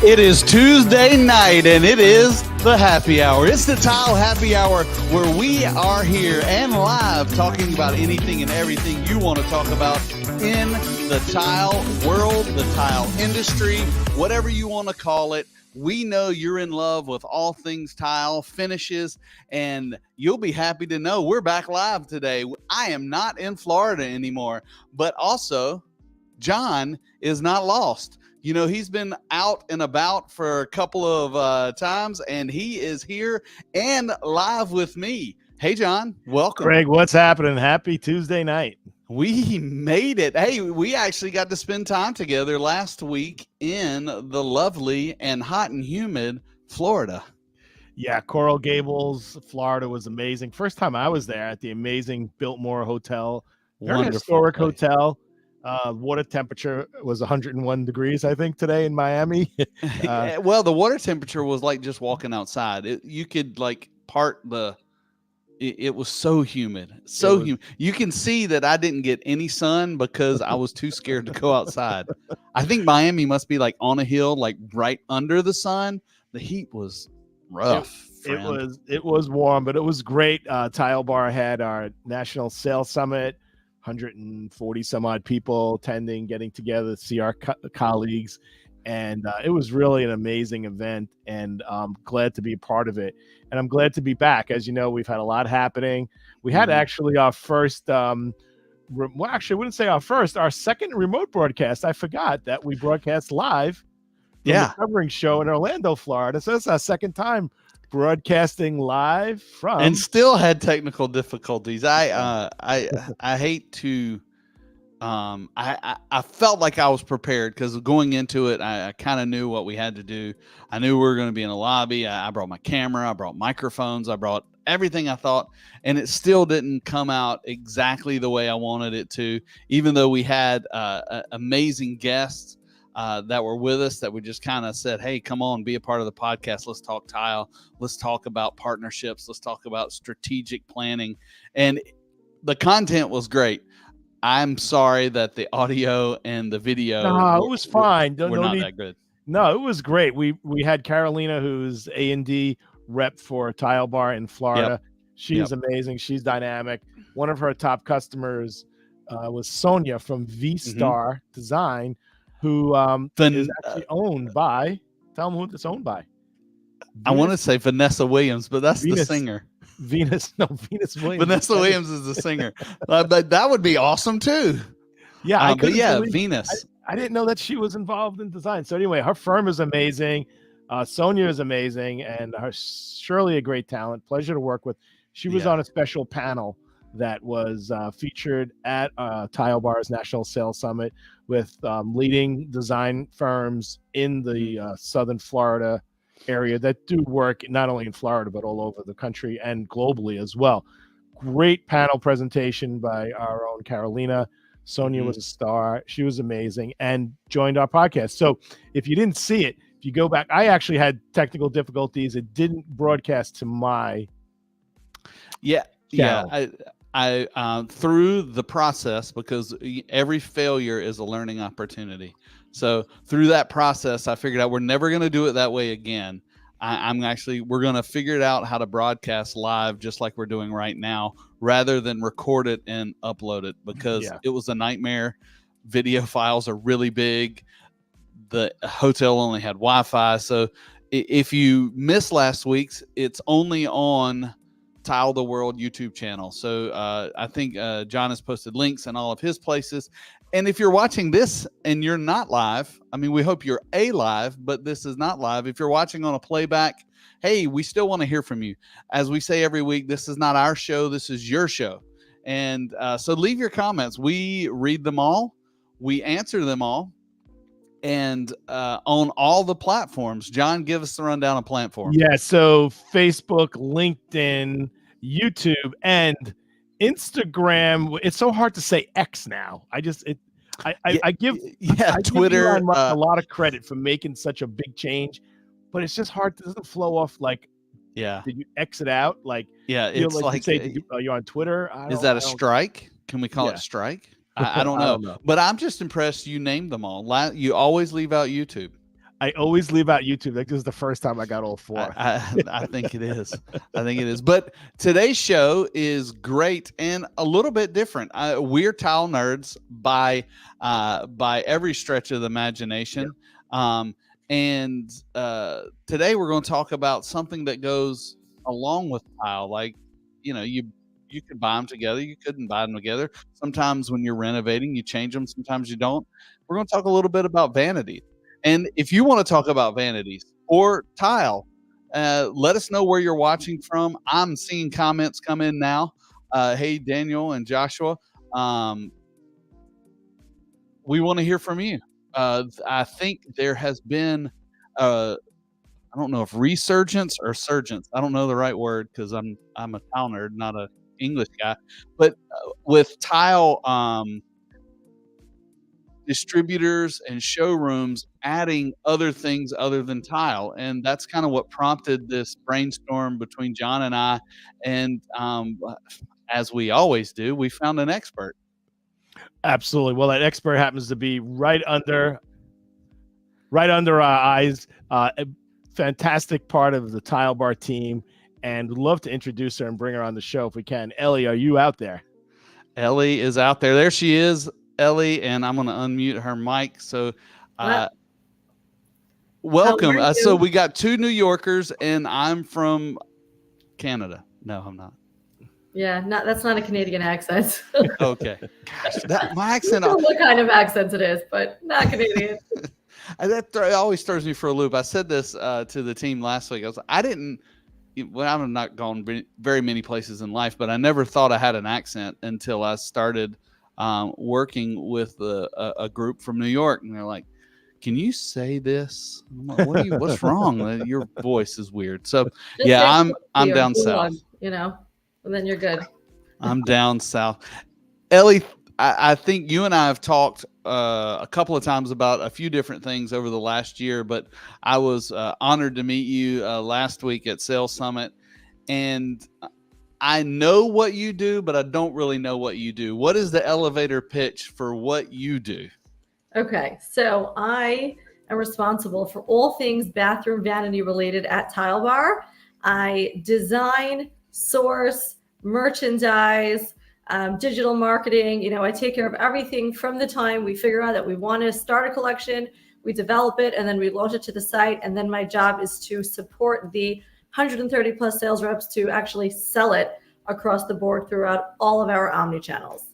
It is Tuesday night, and it is the happy hour. It's the Tile Happy Hour, where we are here and live talking about anything and everything you want to talk about in the tile world, the tile industry, whatever you want to call it. We know you're in love with all things tile, finishes, and you'll be happy to know we're back live today. I am not in Florida anymore, but also Jon is not lost. You know, he's been out and about for a couple of times, and he is here and live with me. Hey, Jon, welcome. Craig, what's happening? Happy Tuesday night. We made it. Hey, we actually got to spend time together last week in the lovely and hot and humid Florida. Yeah, Coral Gables, Florida was amazing. First time I was there at the amazing Biltmore Hotel. Very historic hotel. Water temperature was 101 degrees, I think, today in Miami. Well, the water temperature was like just walking outside. You could like part the... It was so humid, humid. You can see that I didn't get any sun because I was too scared to go outside. I think Miami must be like on a hill, like right under the sun. The heat was rough. It was warm, but it was great. Tile Bar had our National Sales Summit, 140 some odd people attending, getting together to see our colleagues. And it was really an amazing event, and I'm glad to be a part of it. And I'm glad to be back. As you know, we've had a lot happening. We had actually our first, well, actually, I wouldn't say our first, our second remote broadcast. I forgot that we broadcast live from the covering show in Orlando, Florida. So it's our second time broadcasting live from. And still had technical difficulties. I hate to... I felt like I was prepared because going into it, I kind of knew what we had to do. I knew we were going to be in a lobby. I brought my camera, I brought microphones, I brought everything I thought, and it still didn't come out exactly the way I wanted it to, even though we had amazing guests that were with us that we just kind of said, hey, come on, be a part of the podcast. Let's talk tile. Let's talk about partnerships. Let's talk about strategic planning. And the content was great. I'm sorry that the audio and the video it was fine. We're not that good. No, it was great. We had Carolina, who's A&D rep for Tile Bar in Florida. Yep. She is amazing. She's dynamic. One of her top customers was Sonia from V-Star Design, who is actually owned by, tell them who it's owned by. I want to say Vanessa Williams, but that's the singer. Venus Williams. Vanessa Williams is the singer. But that would be awesome too. Yeah, Venus. I didn't know that she was involved in design. So anyway, her firm is amazing. Sonia is amazing, and surely a great talent. Pleasure to work with. She was on a special panel that was featured at Tile Bar's National Sales Summit with leading design firms in the Southern Florida area that do work not only in Florida but all over the country and globally as well. Great panel presentation by our own Carolina. Sonia was a star. She was amazing and joined our podcast. So if you didn't see it, if you go back, I actually had technical difficulties. It didn't broadcast to my channel. I through the process, because every failure is a learning opportunity. So through that process, I figured out we're never going to do it that way again. We're going to figure it out how to broadcast live just like we're doing right now, rather than record it and upload it, because it was a nightmare. Video files are really big. The hotel only had Wi-Fi. So if you missed last week's, it's only on Tile the World YouTube channel. So I think Jon has posted links in all of his places. And if you're watching this and you're not live, I mean, we hope you're live, but this is not live. If you're watching on a playback, hey, we still want to hear from you. As we say every week, this is not our show. This is your show. And so leave your comments. We read them all. We answer them all. And on all the platforms. Jon, give us the rundown of platforms. Yeah, so Facebook, LinkedIn, YouTube, and Instagram. It's so hard to say X now. I give Twitter a lot of credit for making such a big change, but it's just hard. It doesn't flow off like. Yeah. Did you exit out? Like, it's like say, you're on Twitter. Is that a strike? Can we call it strike? I don't know. But I'm just impressed you named them all. You always leave out YouTube. I always leave out YouTube. Like this is the first time I got all four. I think it is. I think it is. But today's show is great and a little bit different. We're tile nerds by every stretch of the imagination. Yeah. And today we're going to talk about something that goes along with tile. Like, you could buy them together. You couldn't buy them together. Sometimes when you're renovating, you change them. Sometimes you don't. We're going to talk a little bit about vanity. And if you want to talk about vanities or tile, let us know where you're watching from. I'm seeing comments come in now. Hey, Daniel and Joshua. We want to hear from you. I think there has been, I don't know if resurgence or surgence. I don't know the right word because I'm a tile nerd, not a English guy. But with tile distributors and showrooms adding other things other than tile. And that's kind of what prompted this brainstorm between Jon and I. And as we always do, we found an expert. Absolutely. Well, that expert happens to be right under our eyes. A fantastic part of the Tile Bar team, and would love to introduce her and bring her on the show if we can. Ellie, are you out there? Ellie is out there. There she is, Ellie, and I'm going to unmute her mic. So welcome. So we got two New Yorkers, and I'm from Canada. No, I'm not. Yeah, that's not a Canadian accent. Okay. My accent. I don't know what kind of accent it is, but not Canadian. That always throws me for a loop. I said this to the team last week. I've not gone very many places in life, but I never thought I had an accent until I started working with a group from New York, and they're like, "Can you say this?" I'm like, what's wrong? Your voice is weird. So I'm down south. And then you're good. I'm down south. Ellie, I think you and I have talked a couple of times about a few different things over the last year, but I was honored to meet you last week at Sales Summit, and I know what you do, but I don't really know what you do. What is the elevator pitch for what you do? Okay, so I am responsible for all things bathroom vanity related at Tile Bar. I design, source, merchandise, digital marketing. I take care of everything from the time we figure out that we want to start a collection, we develop it, and then we launch it to the site. And then my job is to support the 130 plus sales reps to actually sell it across the board throughout all of our omni channels.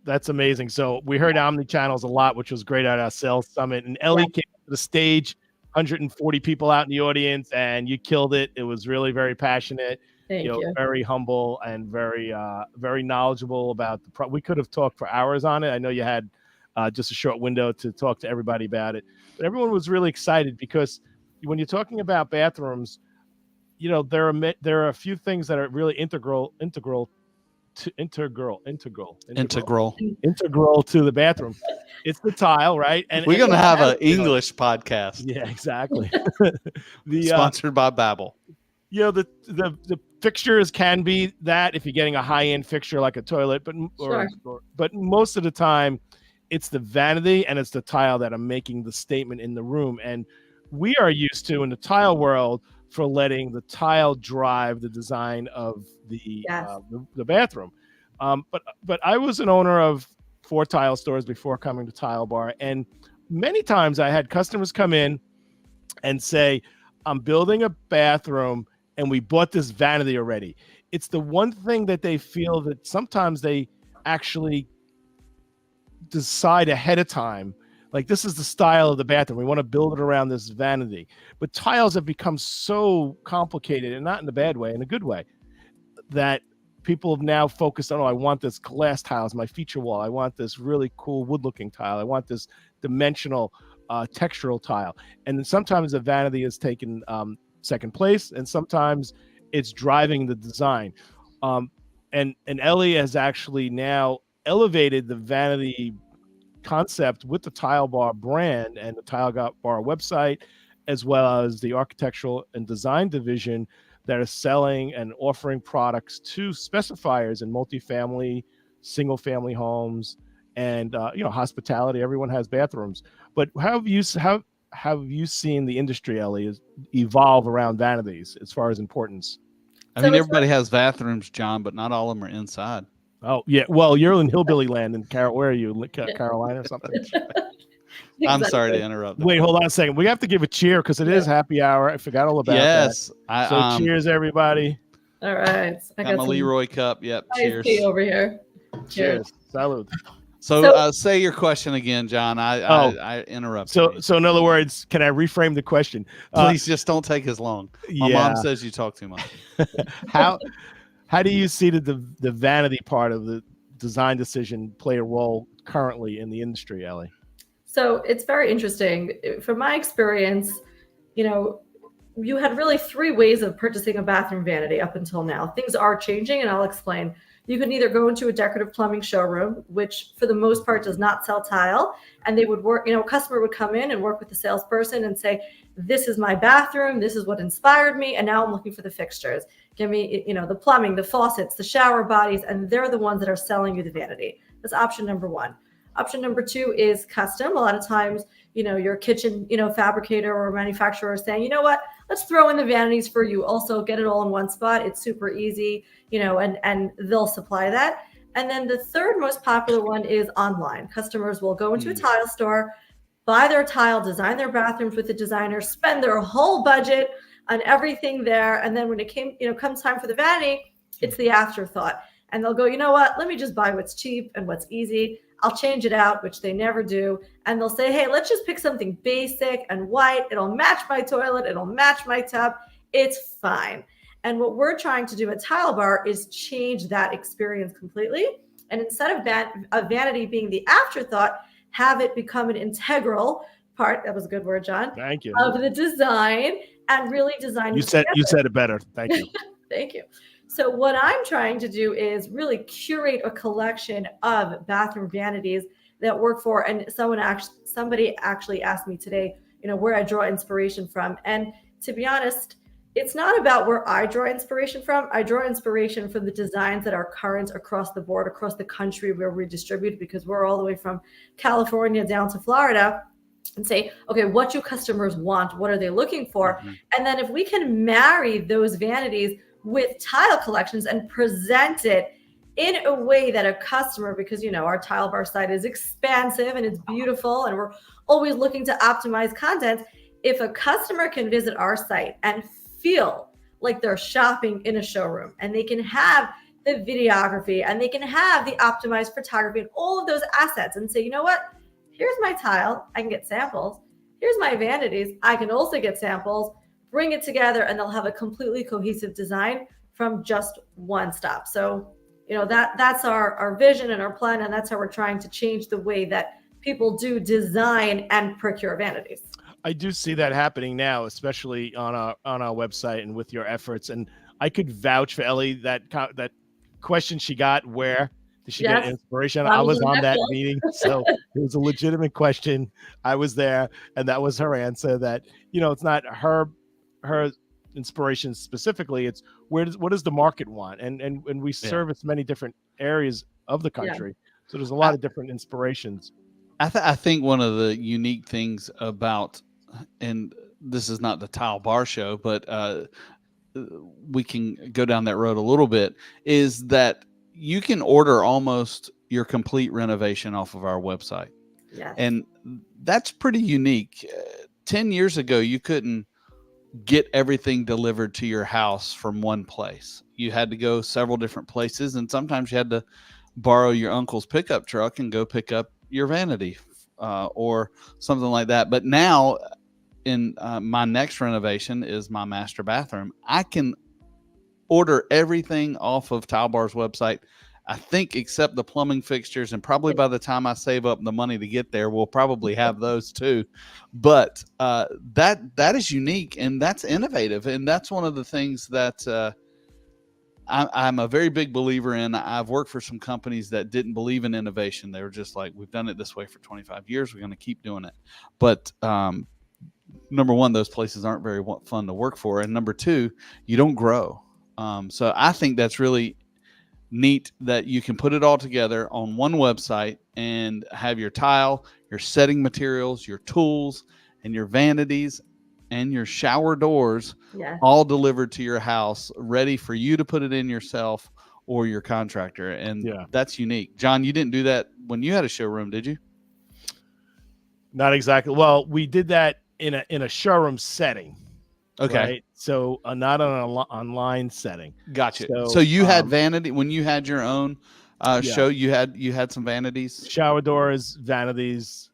That's amazing. So we heard omni channels a lot, which was great at our sales summit. And Ellie came to the stage, 140 people out in the audience, and you killed it. It was really very passionate. Thank you. Very humble and very knowledgeable about the we could have talked for hours on it. I know you had just a short window to talk to everybody about it, but everyone was really excited because when you're talking about bathrooms, there are a few things that are really integral to the bathroom. It's the tile, right? And we're going to have an English podcast. Yeah, exactly. Sponsored by Babbel. The fixtures can be that if you're getting a high-end fixture like a toilet, but most of the time it's the vanity and it's the tile that are making the statement in the room. And we are used to in the tile world for letting the tile drive the design of the bathroom. But I was an owner of 4 tile stores before coming to Tile Bar, and many times I had customers come in and say, "I'm building a bathroom and we bought this vanity already." It's the one thing that they feel that sometimes they actually decide ahead of time, like this is the style of the bathroom. We want to build it around this vanity. But tiles have become so complicated, and not in a bad way, in a good way, that people have now focused on, I want this glass tile as my feature wall. I want this really cool wood looking tile. I want this dimensional textural tile. And then sometimes the vanity is taken second place, and sometimes it's driving the design. And Ellie has actually now elevated the vanity concept with the Tile Bar brand and the Tile Bar website, as well as the architectural and design division that are selling and offering products to specifiers in multifamily, single family homes, and hospitality. Everyone has bathrooms. But how have you seen the industry, Ellie, evolve around vanities as far as importance? I mean, everybody has bathrooms, John, but not all of them are inside. Oh yeah, well, you're in hillbilly land in where are you, Carolina or something? Exactly. I'm sorry to interrupt. Wait, hold on a second. We have to give a cheer because it is happy hour. I forgot all about that. So cheers, everybody. All right. I got my Leroy cup. Yep. Cheers. Over here. Cheers. Salud. So say your question again, John. I interrupted. So in other words, can I reframe the question? Please just don't take as long. My mom says you talk too much. How do you see the vanity part of the design decision play a role currently in the industry, Ellie? So it's very interesting. From my experience, you had really 3 ways of purchasing a bathroom vanity up until now. Things are changing, and I'll explain. You can either go into a decorative plumbing showroom, which for the most part does not sell tile, and they would work, a customer would come in and work with the salesperson and say, this is my bathroom, this is what inspired me, and now I'm looking for the fixtures. Give me, the plumbing, the faucets, the shower bodies, and they're the ones that are selling you the vanity. That's option number 1. Option number 2 is custom. A lot of times, your kitchen, fabricator or manufacturer is saying, you know what, let's throw in the vanities for you. Also get it all in one spot. It's super easy, and they'll supply that. And then the third most popular one is online. Customers will go into a tile store, buy their tile, design their bathrooms with the designer, spend their whole budget on everything there. And then when it comes time for the vanity, it's the afterthought. And they'll go, you know what, let me just buy what's cheap and what's easy. I'll change it out, which they never do. And they'll say, hey, let's just pick something basic and white. It'll match my toilet. It'll match my tub. It's fine. And what we're trying to do at Tile Bar is change that experience completely. And instead of vanity being the afterthought, have it become an integral part. That was a good word, John. Thank you. Of the design, and really design. You said it better. Thank you. Thank you. So what I'm trying to do is really curate a collection of bathroom vanities that work for, and somebody actually asked me today, where I draw inspiration from. And to be honest, it's not about where I draw inspiration from. I draw inspiration from the designs that are current across the board, across the country where we distribute, because we're all the way from California down to Florida, and say, okay, what do customers want? What are they looking for? Mm-hmm. And then if we can marry those vanities with tile collections and present it in a way that a customer, because our Tile Bar site is expansive and it's beautiful and we're always looking to optimize content. If a customer can visit our site and feel like they're shopping in a showroom, and they can have the videography and they can have the optimized photography and all of those assets, and say, you know what, here's my tile, I can get samples. Here's my vanities, I can also get samples. Bring it together, and they'll have a completely cohesive design from just one stop. So, that's our vision and our plan, and that's how we're trying to change the way that people do design and procure vanities. I do see that happening now, especially on our website and with your efforts. And I could vouch for Ellie that question she got, where did she get inspiration? I was on that meeting, so it was a legitimate question. I was there, and that was her answer. That it's not her inspiration specifically, it's what does the market want, and we service many different areas of the country, so there's a lot of different inspirations. I think one of the unique things about, and this is not the Tile Bar show, but we can go down that road a little bit, is that you can order almost your complete renovation off of our website. And that's pretty unique. 10 years ago, you couldn't get everything delivered to your house from one place. You had to go several different places, and sometimes you had to borrow your uncle's pickup truck and go pick up your vanity or something like that. But now in my next renovation is my master bathroom. I can order everything off of Tile Bar's website, I think, except the plumbing fixtures, and probably by the time I save up the money to get there, we'll probably have those too. But that is unique, and that's innovative, and that's one of the things that I'm a very big believer in. I've worked for some companies that didn't believe in innovation. They were just like, we've done it this way for 25 years. We're going to keep doing it. But number one, those places aren't very fun to work for. And number two, you don't grow. So I think that's really neat that you can put it all together on one website and have your tile, your setting materials, your tools, and your vanities and your shower doors Yeah. all delivered to your house, ready for you to put it in yourself or your contractor. And that's unique. Jon, you didn't do that when you had a showroom, did you? Not exactly. Well, we did that in a showroom setting. Okay. Right? So not on an online setting. Gotcha. So you had vanity when you had your own show. You had some vanities, shower doors, vanities.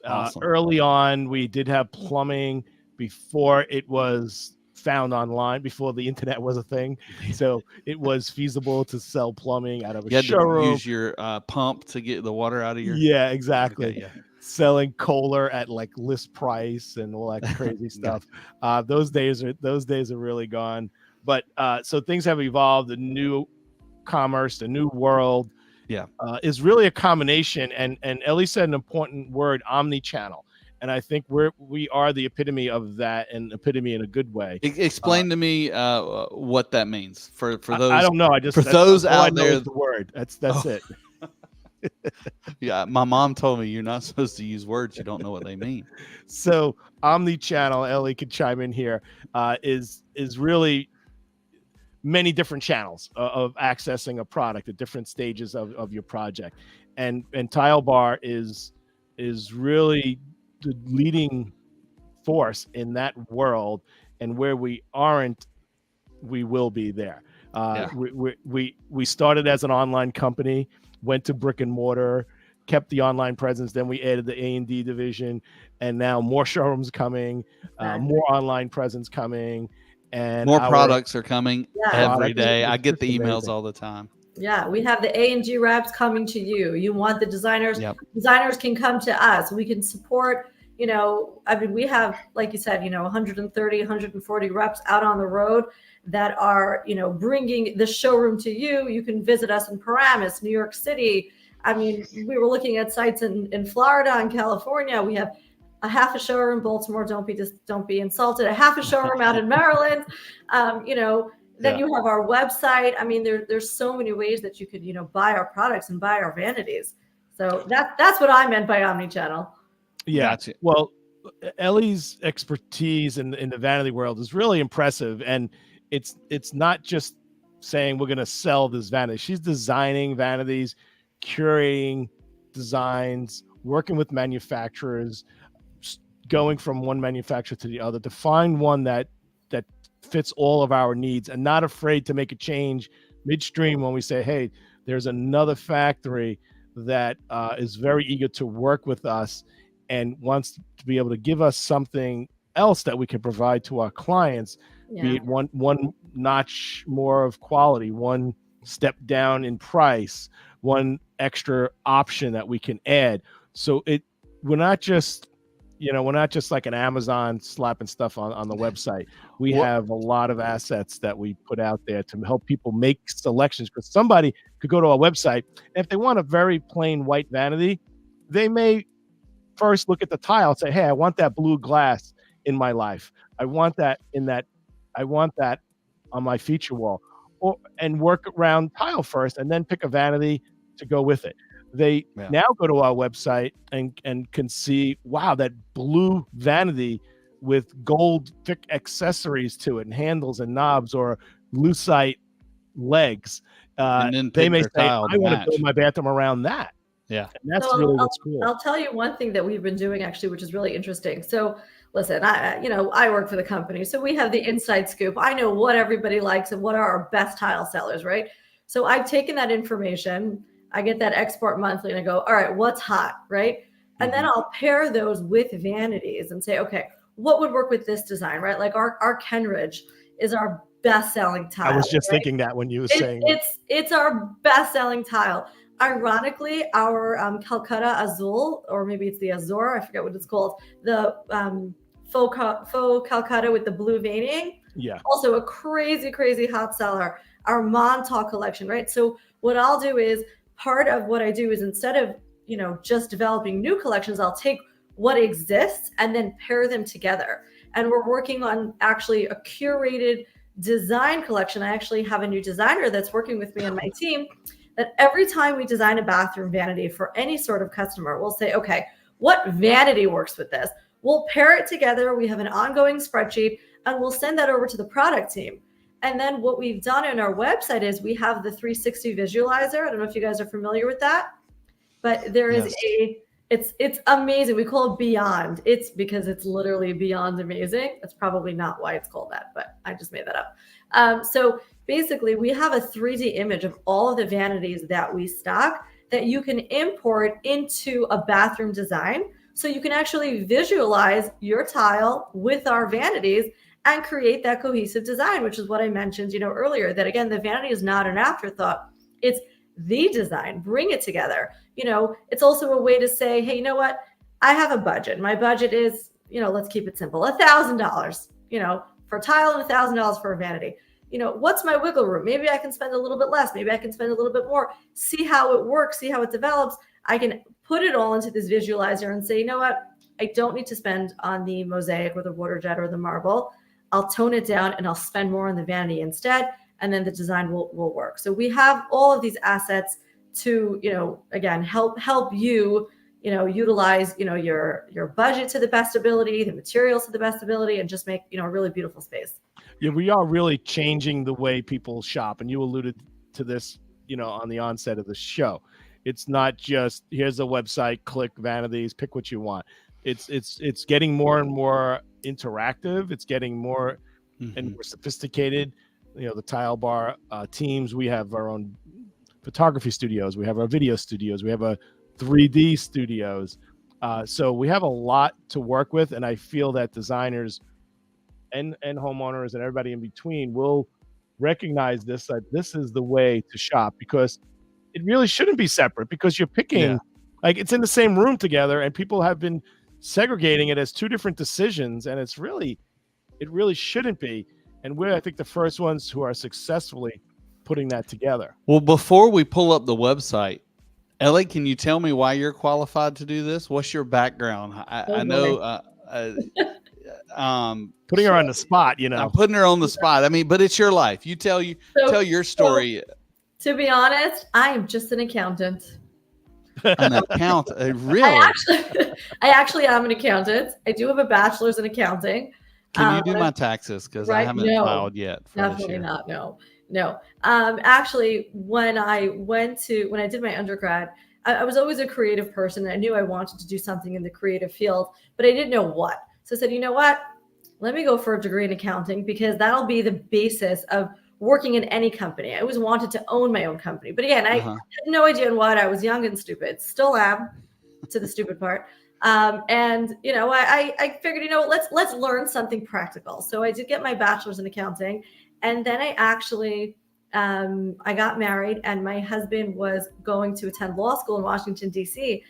Awesome. Early on, we did have plumbing before it was found online, before the internet was a thing. So it was feasible to sell plumbing out of a showroom. To use your pump to get the water out of your. Yeah, exactly. Okay, selling Kohler at like list price and all that crazy stuff. Those days are really gone. But so things have evolved. The new commerce, the new world, is really a combination. And Ellie said an important word: omni-channel. And I think we are the epitome of that, and epitome in a good way. Explain to me what that means for those. I don't know. For those out there, the word that's it. Yeah, my mom told me you're not supposed to use words you don't know what they mean. So omni-channel, Ellie could chime in here, is really many different channels of accessing a product at different stages of your project. And Tile Bar is really the leading force in that world, and where we aren't, we will be there. We started as an online company, went to brick and mortar, kept the online presence. Then we added the A&D division, and now more showrooms coming, more online presence coming, and more products are coming every day. I get the emails amazing. all the time. Yeah, we have the A&G reps coming to you. You want the designers. Designers can come to us. We can support, I mean, we have, like you said, 130, 140 reps out on the road that are, bringing the showroom to you. You can visit us in Paramus, New York City. I mean, we were looking at sites in Florida and California. We have a half a showroom in Baltimore. Don't be insulted. A half a showroom out in Maryland. Then you have our website. I mean, there's so many ways that you could, buy our products and buy our vanities. So that's what I meant by omnichannel. Yeah. Gotcha. Well, Ellie's expertise in the vanity world is really impressive, and it's not just saying we're going to sell this vanity. She's designing vanities, curating designs, working with manufacturers, going from one manufacturer to the other to find one that fits all of our needs, and not afraid to make a change midstream when we say, hey, there's another factory that is very eager to work with us and wants to be able to give us something else that we can provide to our clients, be it one notch more of quality, one step down in price, one extra option that we can add. So we're not just like an Amazon slapping stuff on the website. We have a lot of assets that we put out there to help people make selections, because somebody could go to our website, and if they want a very plain white vanity, they may first look at the tile and say, hey, I want that blue glass in my life. I want that on my feature wall, and work around tile first, and then pick a vanity to go with it. They now go to our website and can see, wow, that blue vanity with gold thick accessories to it and handles and knobs, or lucite legs. And then they may say, I want to build my bathroom around that. Yeah. And that's really what's cool. I'll tell you one thing that we've been doing actually, which is really interesting. So listen, I work for the company, so we have the inside scoop. I know what everybody likes and what are our best tile sellers, right? So I've taken that information, I get that export monthly, and I go, all right, what's hot, right? And then I'll pair those with vanities and say, okay, what would work with this design, right? Like our Kenridge is our best-selling tile. I was just thinking that when you were saying it's our best-selling tile. Ironically, our Calcutta Azul, or maybe it's the Azure, I forget what it's called, the faux Calcutta with the blue veining. Yeah. Also a crazy, crazy hot seller. Our Montauk collection, right? So what I'll do is, part of what I do is, instead of, just developing new collections, I'll take what exists and then pair them together. And we're working on actually a curated design collection. I actually have a new designer that's working with me and my team, that every time we design a bathroom vanity for any sort of customer, we'll say, okay, what vanity works with this? we'll pair it together. We have an ongoing spreadsheet, and we'll send that over to the product team. And then what we've done in our website is we have the 360 visualizer. I don't know if you guys are familiar with that, but there is it's amazing. We call it Beyond. It's because it's literally beyond amazing. That's probably not why it's called that, but I just made that up. So basically, we have a 3D image of all of the vanities that we stock that you can import into a bathroom design. So you can actually visualize your tile with our vanities and create that cohesive design, which is what I mentioned, earlier, that again, the vanity is not an afterthought. It's the design. Bring it together. It's also a way to say, hey, you know what? I have a budget. My budget is, let's keep it simple, $1,000, for tile and $1,000 for a vanity. What's my wiggle room? Maybe I can spend a little bit less. Maybe I can spend a little bit more. See how it works. See how it develops. I can put it all into this visualizer and say, you know what? I don't need to spend on the mosaic or the water jet or the marble. I'll tone it down and I'll spend more on the vanity instead. And then the design will work. So we have all of these assets to, again, help you, utilize, your budget to the best ability, the materials to the best ability, and just make, a really beautiful space. Yeah, we are really changing the way people shop. And you alluded to this, on the onset of the show. It's not just here's a website, click vanities, pick what you want. It's getting more and more interactive. It's getting more and more sophisticated. The Tile Bar teams, we have our own photography studios. We have our video studios. We have a 3D studios. So we have a lot to work with. And I feel that designers and homeowners and everybody in between will recognize this, that this is the way to shop, because it really shouldn't be separate, because you're picking, like, it's in the same room together and people have been segregating it as two different decisions. And it really shouldn't be. And we're, I think, the first ones who are successfully putting that together. Well, before we pull up the website, Ellie, can you tell me why you're qualified to do this? What's your background? I know putting her on the spot, I'm putting her on the spot. I mean, but it's your life. You tell your story. To be honest, I am just an accountant. An accountant, really? I actually am an accountant. I do have a bachelor's in accounting. Can you do my taxes? Because I haven't filed yet. Definitely not. No. Actually, when I did my undergrad, I was always a creative person. I knew I wanted to do something in the creative field, but I didn't know what. So I said, you know what? Let me go for a degree in accounting, because that'll be the basis of working in any company. I always wanted to own my own company. But again, I had no idea on what. I was young and stupid. Still am, to the stupid part. And I figured, let's learn something practical. So I did get my bachelor's in accounting, and then I actually I got married, and my husband was going to attend law school in Washington, D.C.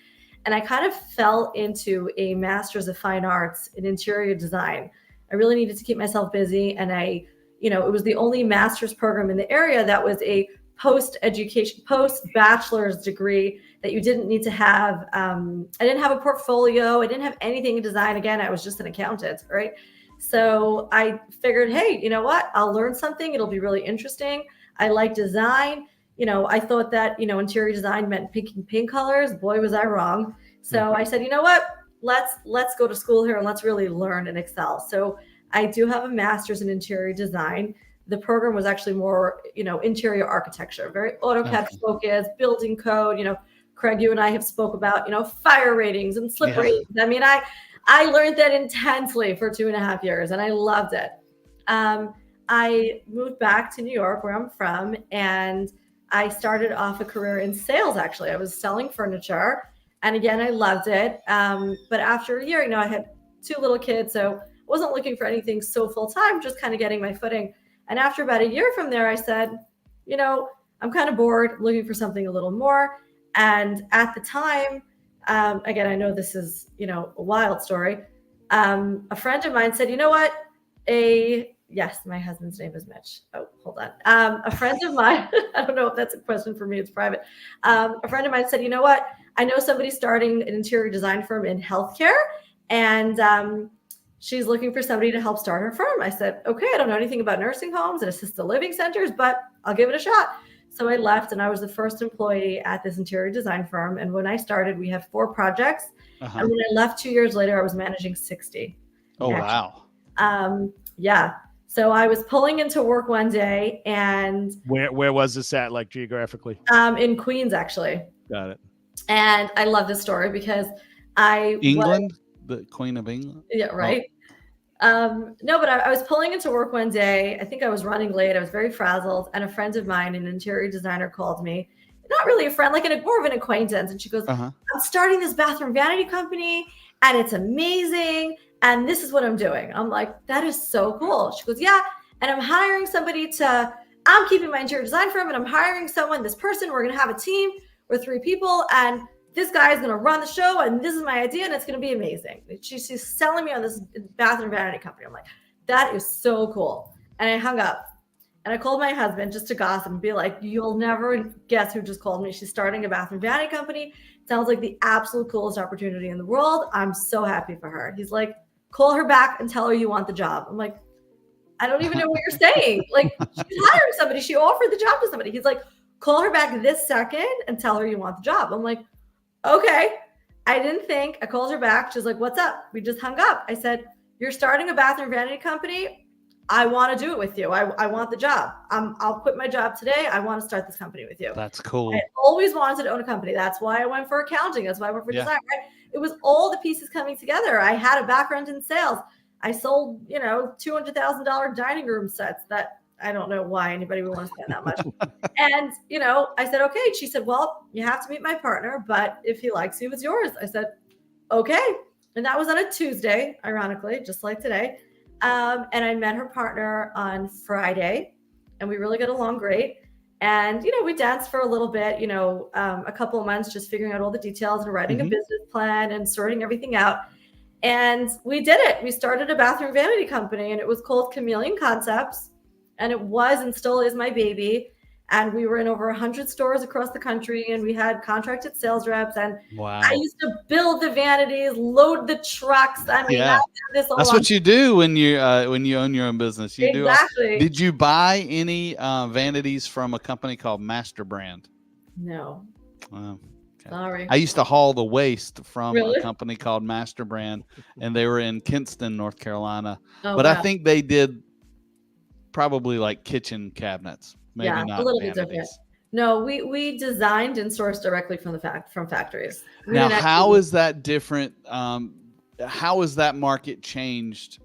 And I kind of fell into a master's of fine arts in interior design. I really needed to keep myself busy, and it was the only master's program in the area that was a post-bachelor's degree that you didn't need to have. I didn't have a portfolio. I didn't have anything in design. Again, I was just an accountant, right? So I figured, hey, you know what? I'll learn something. It'll be really interesting. I like design. I thought that, interior design meant picking paint colors. Boy, was I wrong. So I said, you know what? Let's go to school here and let's really learn and excel. So I do have a master's in interior design. The program was actually more, interior architecture, very AutoCAD focused, building code. Craig, you and I have spoke about, fire ratings and slip ratings. I mean, I learned that intensely for 2.5 years, and I loved it. I moved back to New York, where I'm from, and I started off a career in sales. Actually, I was selling furniture, and again, I loved it. But after a year, I had 2 little kids, so I wasn't looking for anything so full time, just kind of getting my footing. And after about a year from there, I said, I'm kind of bored, looking for something a little more. And at the time, again, I know this is, a wild story. A friend of mine said, you know what? Yes, my husband's name is Mitch. Oh, hold on. A friend of mine, I don't know if that's a question for me, it's private. A friend of mine said, you know what? I know somebody starting an interior design firm in healthcare, and she's looking for somebody to help start her firm. I said, okay, I don't know anything about nursing homes and assisted living centers, but I'll give it a shot. So I left, and I was the first employee at this interior design firm. And when I started, we had 4 projects. Uh-huh. And when I left 2 years later, I was managing 60. Oh, actually. wow. Yeah. So I was pulling into work one day, and Where was this at, like geographically? in Queens, actually. Got it. And I love this story because England, the Queen of England. Yeah, right. No, but I was pulling into work one day. I think I was running late. I was very frazzled, and a friend of mine, an interior designer, called me. Not really a friend, like more of an acquaintance. And she goes, I'm starting this bathroom vanity company, and it's amazing. And this is what I'm doing. I'm like, that is so cool. She goes, yeah. And I'm hiring somebody I'm keeping my interior design firm, and I'm hiring this person. We're going to have a team. We're 3 people, and this guy is going to run the show, and this is my idea, and it's going to be amazing. She's selling me on this bathroom vanity company. I'm like, that is so cool. And I hung up, and I called my husband just to gossip and be like, you'll never guess who just called me. She's starting a bathroom vanity company. Sounds like the absolute coolest opportunity in the world. I'm so happy for her. He's like, call her back and tell her you want the job. I'm like, I don't even know what you're saying. Like, she's hiring somebody. She offered the job to somebody. He's like, call her back this second and tell her you want the job. I'm like, okay. I didn't think. I called her back. She's like, what's up? We just hung up. I said, you're starting a bathroom vanity company. I want to do it with you. I want the job. I'll quit my job today. I want to start this company with you. That's cool. I always wanted to own a company. That's why I went for accounting. That's why I went for design. Right? It was all the pieces coming together. I had a background in sales. I sold, $200,000 dining room sets that I don't know why anybody would want to spend that much. And, I said, okay. She said, well, you have to meet my partner, but if he likes you, it's yours. I said, okay. And that was on a Tuesday, ironically, just like today. And I met her partner on Friday, and we really got along great. And, we danced for a little bit, a couple of months, just figuring out all the details and writing a business plan and sorting everything out. And we did it. We started a bathroom vanity company, and it was called Chameleon Concepts. And it was and still is my baby. And we were in over 100 stores across the country, and we had contracted sales reps. And I used to build the vanities, load the trucks. I mean, that's what you do when you own your own business. You exactly. Did you buy any vanities from a company called Master Brand? No. Okay. Sorry. I used to haul the waste from Really? a company called Master Brand, and they were in Kinston, North Carolina. Oh, but wow. I think they did probably like kitchen cabinets. Maybe not a little vanities. bit different. No, we designed and sourced directly from factories. Now, how is that different? How has that market changed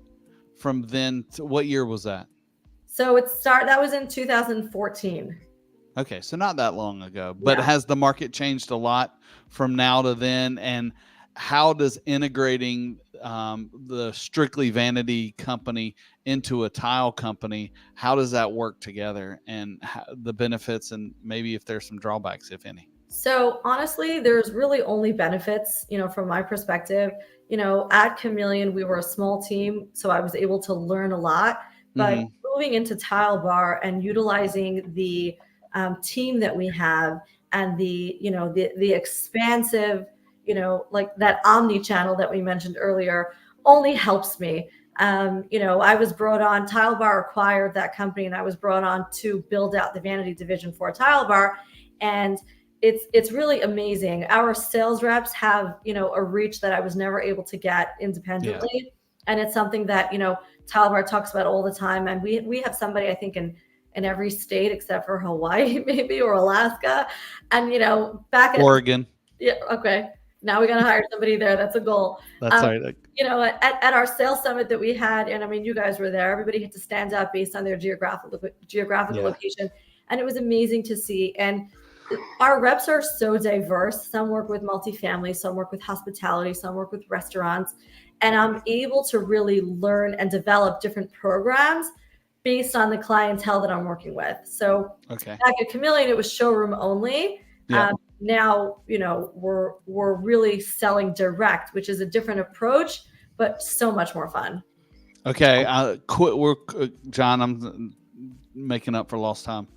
from then to what year was that? So that was in 2014. Okay, so not that long ago, but has the market changed a lot from now to then? And how does integrating the strictly vanity company into a tile company, how does that work together, and the benefits, and maybe if there's some drawbacks, if any? So honestly, there's really only benefits, from my perspective. At Chameleon, we were a small team, so I was able to learn a lot. But moving into Tile Bar and utilizing the team that we have, and the expansive, like that omni-channel that we mentioned earlier, only helps me. I was brought on, Tile Bar acquired that company, and I was brought on to build out the vanity division for Tile Bar. And it's really amazing. Our sales reps have, a reach that I was never able to get independently. Yeah. And it's something that, Tile Bar talks about all the time. And we have somebody, I think, in every state except for Hawaii, maybe, or Alaska. And, back in Oregon. Yeah. Okay. Now we got to hire somebody there. That's a goal. That's right. At our sales summit that we had, and I mean, you guys were there, everybody had to stand up based on their geographical location. And it was amazing to see. And our reps are so diverse. Some work with multifamily, some work with hospitality, some work with restaurants. And I'm able to really learn and develop different programs based on the clientele that I'm working with. So back at Chameleon, it was showroom only. Yeah. Now, we're really selling direct, which is a different approach, but so much more fun. Okay. Jon, I'm making up for lost time.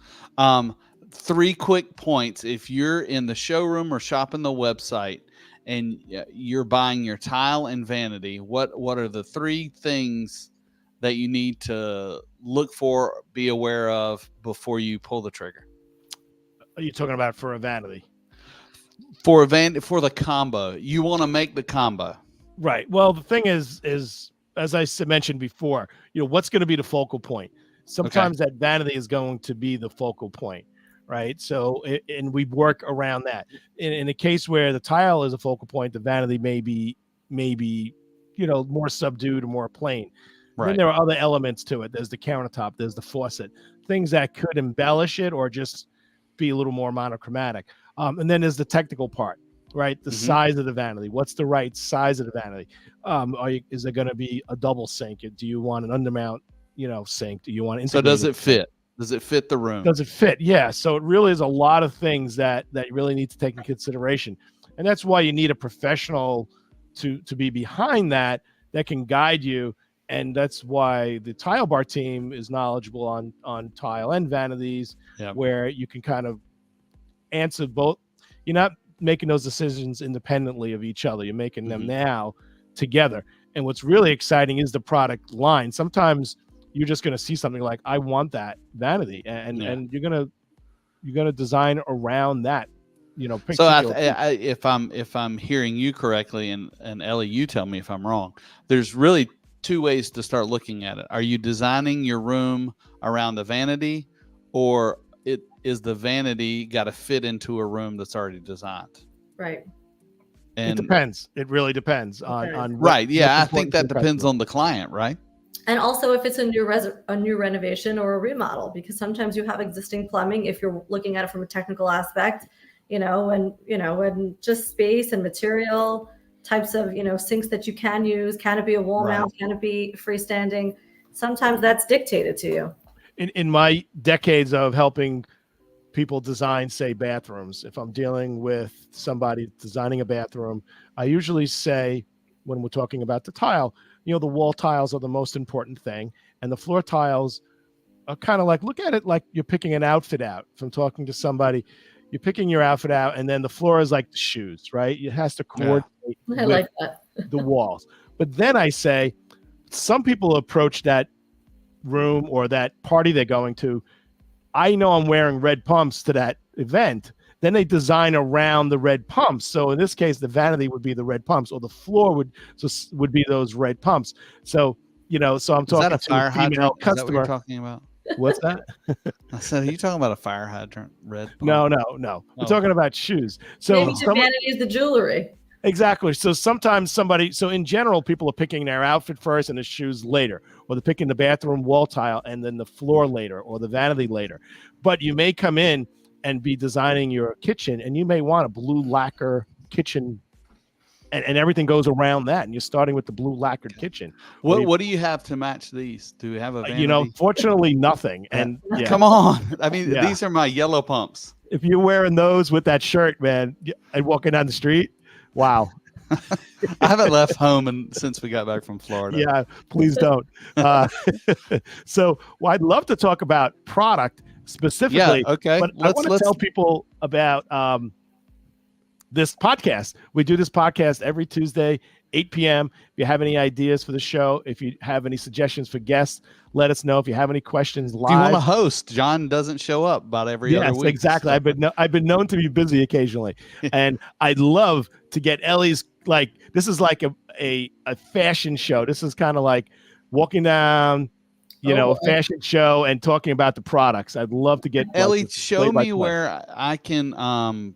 3 quick points. If you're in the showroom or shopping the website and you're buying your tile and vanity, what are the 3 things that you need to look for, be aware of before you pull the trigger? Are you talking about for a vanity? For the combo, you want to make the combo. Right. Well, the thing is as I mentioned before, what's going to be the focal point? Sometimes that vanity is going to be the focal point, right? So, and we work around that. In a case where the tile is a focal point, the vanity may be more subdued or more plain. Right. Then there are other elements to it. There's the countertop, there's the faucet, things that could embellish it or just be a little more monochromatic. And then there's the technical part, right? The size of the vanity. What's the right size of the vanity? Is it going to be a double sink? Do you want an undermount, sink? Do you want So does it fit? Does it fit the room? Does it fit? Yeah. So it really is a lot of things that you really need to take in consideration. And that's why you need a professional to be behind that can guide you. And that's why the Tile Bar team is knowledgeable on tile and vanities, where you can kind of answer both. You're not making those decisions independently of each other. You're making them now together. And what's really exciting is the product line. Sometimes you're just going to see something like, I want that vanity, and you're going to design around that. So if I'm hearing you correctly, and Ellie, you tell me if I'm wrong, there's really two ways to start looking at it. Are you designing your room around the vanity, or is the vanity got to fit into a room that's already designed? Right. And it depends. It really depends on right. Yeah, I think that depends on the client, right? And also if it's a new renovation or a remodel, because sometimes you have existing plumbing. If you're looking at it from a technical aspect, and just space and material, types of sinks that you can use. Can it be a wall mount? Can it be freestanding? Sometimes that's dictated to you. In my decades of helping people design, say, bathrooms, if I'm dealing with somebody designing a bathroom, I usually say, when we're talking about the tile, the wall tiles are the most important thing, and the floor tiles are kind of like, look at it like you're picking an outfit out. If I'm talking to somebody, you're picking your outfit out, and then the floor is like the shoes, right? It has to coordinate I like that. the walls. But then I say, some people approach that room or that party they're going to, I know I'm wearing red pumps to that event. Then they design around the red pumps. So in this case, the vanity would be the red pumps, or the floor would be those red pumps. So so I'm talking to a female customer. Is that what you're talking about? What's that? I said, are you talking about a fire hydrant red pump? No. We're talking about shoes. So maybe the vanity is the jewelry. Exactly. So sometimes in general, people are picking their outfit first and the shoes later, or they're picking the bathroom wall tile and then the floor later, or the vanity later. But you may come in and be designing your kitchen, and you may want a blue lacquer kitchen, and everything goes around that. And you're starting with the blue lacquered kitchen. What do you have to match these? Do we have a vanity? Fortunately, nothing. And come on. I mean, these are my yellow pumps. If you're wearing those with that shirt, man, and walking down the street, wow. I haven't left home since we got back from Florida. Yeah, please don't. So I'd love to talk about product specifically. Yeah, okay. But I want to tell people about this podcast. We do this podcast every Tuesday, 8 p.m. If you have any ideas for the show, if you have any suggestions for guests, let us know. If you have any questions live. If you want to host, Jon doesn't show up about every other week. Yes, exactly. So. I've been known to be busy occasionally. And I'd love to get Ellie's, this is like a fashion show. This is kind of like walking down, a fashion show and talking about the products. I'd love to get Ellie, show me where I can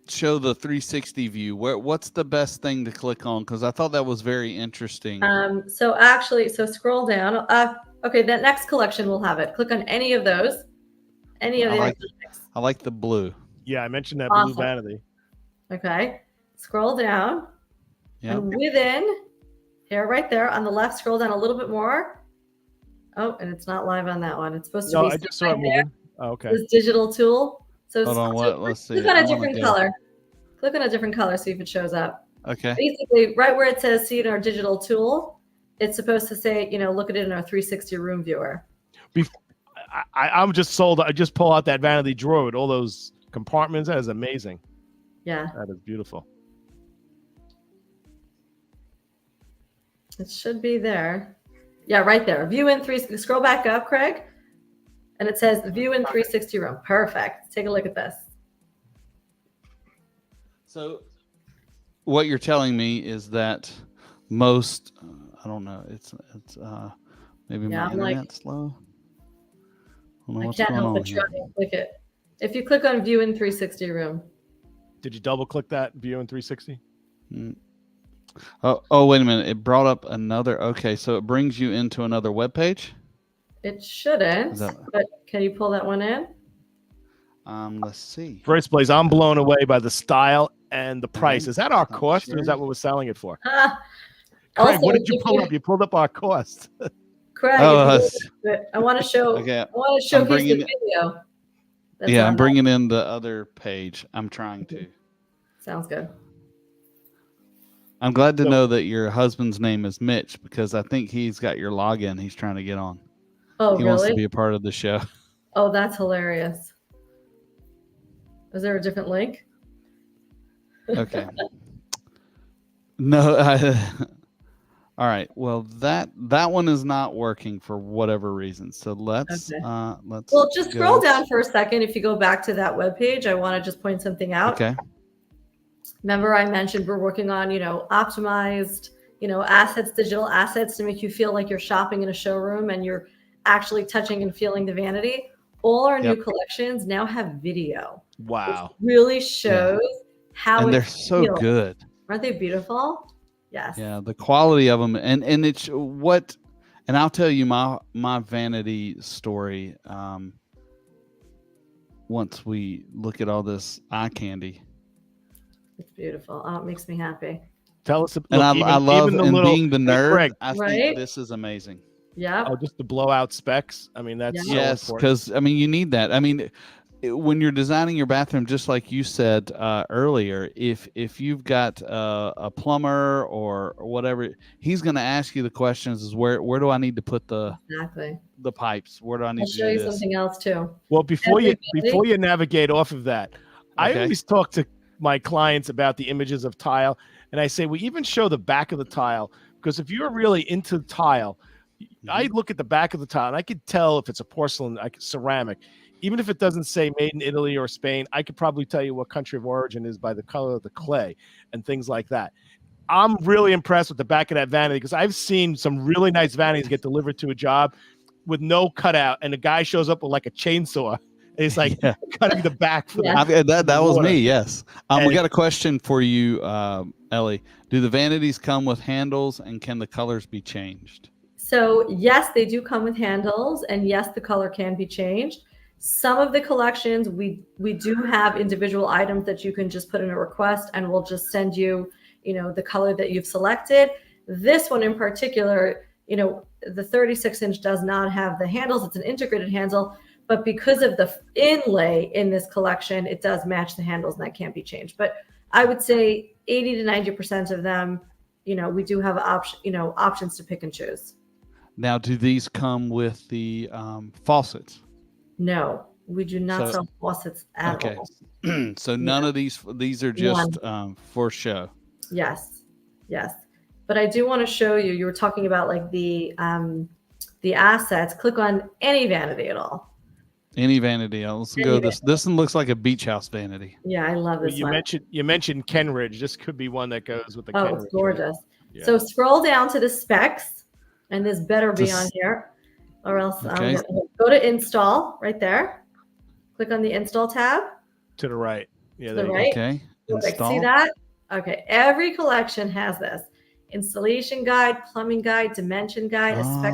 show the 360 view. What's the best thing to click on? Because I thought that was very interesting. So scroll down. Okay, that next collection will have it. Click on any of those. I like the blue. Yeah, I mentioned that blue vanity. Okay, scroll down. Yep. And within here, right there on the left, scroll down a little bit more. Oh, and it's not live on that one. It's supposed to be. I just saw it moving. Oh, okay. This digital tool. So hold on, let's see. Click on a different color. Click on a different color, see if it shows up. Okay. Basically, right where it says see in our digital tool, it's supposed to say, look at it in our 360 room viewer. I'm just sold. I just pull out that vanity drawer with all those compartments. That is amazing. Yeah. That is beautiful. It should be there. Yeah, right there. View in 360. Scroll back up, Craig. And it says view in 360 room. Perfect. Take a look at this. So what you're telling me is that most, I don't know, it's maybe my internet's slow. I can't help but try and click it. If you click on view in 360 room. Did you double click that view in 360? Oh, wait a minute. It brought up another. Okay, so it brings you into another web page? It shouldn't, but can you pull that one in? Let's see. First place, I'm blown away by the style and the price. Is that our cost or is that what we're selling it for? Craig, Also, what did you pull up? You pulled up our cost. Craig, I want to show. Okay, I want to showcase the video. Yeah, I'm bringing in the other page. I'm trying to. Sounds good. I'm glad to know that your husband's name is Mitch because I think he's got your login. He's trying to get on. Oh, he wants to be a part of the show. Oh, that's hilarious. Is there a different link? Okay. No. All right. Well, that one is not working for whatever reason. So let's. Well, just scroll down for a second. If you go back to that webpage, I want to just point something out. Okay. Remember, I mentioned we're working on, optimized, assets, digital assets to make you feel like you're shopping in a showroom and you're actually touching and feeling the vanity. All our new collections now have video. Wow. Which really shows how and they're so good. Aren't they beautiful? Yes. Yeah, the quality of them, and it's what, and I'll tell you my vanity story. Once we look at all this eye candy, it's beautiful. Oh, it makes me happy. Tell us. And I love being the nerd. Craig, I think this is amazing. Yeah. Oh, just the blowout specs. I mean, that's yes, because you need that. I mean, when you're designing your bathroom, just like you said earlier, if you've got a plumber or whatever, he's going to ask you the questions: is where do I need to put the pipes? Where do I need to show you something else too? Well, before you navigate off of that, I always talk to my clients about the images of tile, and I say we even show the back of the tile because if you're really into tile, I look at the back of the tile and I could tell if it's a porcelain, ceramic. Even if it doesn't say made in Italy or Spain, I could probably tell you what country of origin is by the color of the clay and things like that. I'm really impressed with the back of that vanity because I've seen some really nice vanities get delivered to a job with no cutout, and the guy shows up with like a chainsaw. And he's like cutting the back for that was me. Yes. We got a question for you, Ellie. Do the vanities come with handles, and can the colors be changed? So yes, they do come with handles, and yes, the color can be changed. Some of the collections, we do have individual items that you can just put in a request and we'll just send you, the color that you've selected. This one in particular, the 36-inch does not have the handles. It's an integrated handle, but because of the inlay in this collection, it does match the handles and that can't be changed. But I would say 80 to 90% of them, we do have options to pick and choose. Now, do these come with the faucets? No, we do not sell faucets at all. So none of these are just for show. Yes. But I do want to show you. You were talking about like the assets. Click on any vanity at all. Any vanity. Let's go. This one looks like a beach house vanity. Yeah, I love this one. You mentioned Kenridge. This could be one that goes with the Kenridge. Oh, it's gorgeous. Yeah. So scroll down to the specs, and this better be on here. Or else go to install right there. Click on the install tab. To the right. Yeah, to the right. Okay. Install. See that? Okay. Every collection has this. Installation guide, plumbing guide, dimension guide, a spec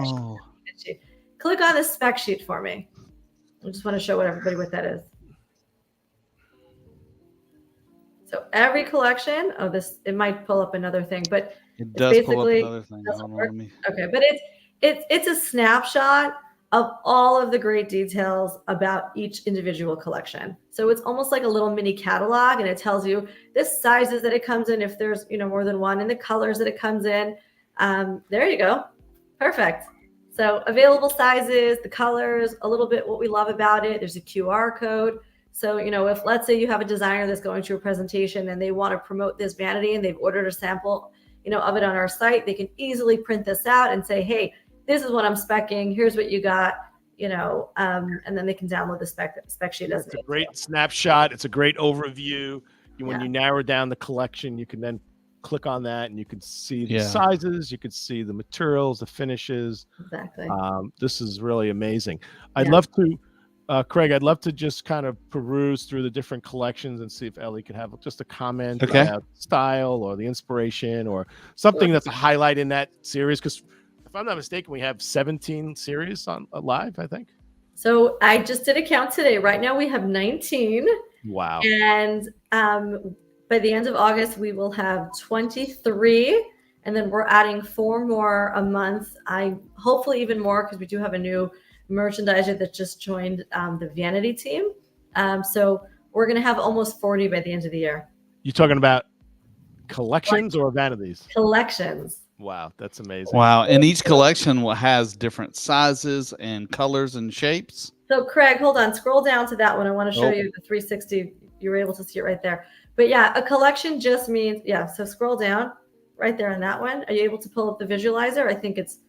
sheet. Click on the spec sheet for me. I just want to show everybody what that is. So every collection, it might pull up another thing, but it does pull up another thing. Okay, but it's a snapshot of all of the great details about each individual collection. So it's almost like a little mini catalog, and it tells you the sizes that it comes in if there's more than one, and the colors that it comes in. There you go. Perfect. So available sizes, the colors, a little bit what we love about it. There's a QR code. So, if let's say you have a designer that's going to a presentation and they want to promote this vanity and they've ordered a sample, of it on our site, they can easily print this out and say, hey, this is what I'm speccing. Here's what you got. and then they can download the spec sheet as it's a great snapshot. It's a great overview. When Yeah. you narrow down the collection, you can then click on that and you can see the sizes, you can see the materials, the finishes. Exactly. This is really amazing. I'd Yeah. love to, Craig, I'd love to just kind of peruse through the different collections and see if Ellie could have just a comment about style or the inspiration or something that's a highlight in that series. Because if I'm not mistaken, we have 17 series on live, I think. So I just did a count today. Right now we have 19. Wow. And by the end of August, we will have 23. And then we're adding 4 more a month. Hopefully even more, because we do have a new merchandiser that just joined the Vanity team. So we're going to have almost 40 by the end of the year. You talking about collections or vanities? Collections. Wow, that's amazing. Wow. And each collection has different sizes and colors and shapes. So Craig, hold on, scroll down to that one. I want to show you the 360. You were able to see it right there. But yeah, a collection just means, so scroll down right there on that one. Are you able to pull up the visualizer? I think it's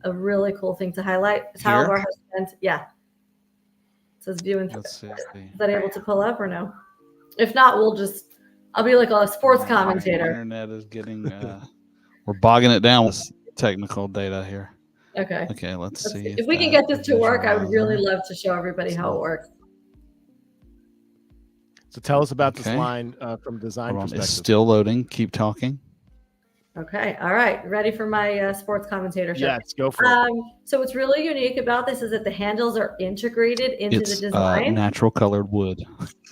a really cool thing to highlight. Tile Bar has spent, it says view and Let's see. Is that able to pull up or no? If not, I'll be like a sports commentator. The internet is getting, we're bogging it down with technical data here. Okay. Okay, let's see. If we can get this to work, I would really love to show everybody how it works. So tell us about this line from design perspective. It's still loading. Keep talking. Okay. All right. Ready for my sports commentator show? Yes, go for it. So what's really unique about this is that the handles are integrated into the design. Natural colored wood.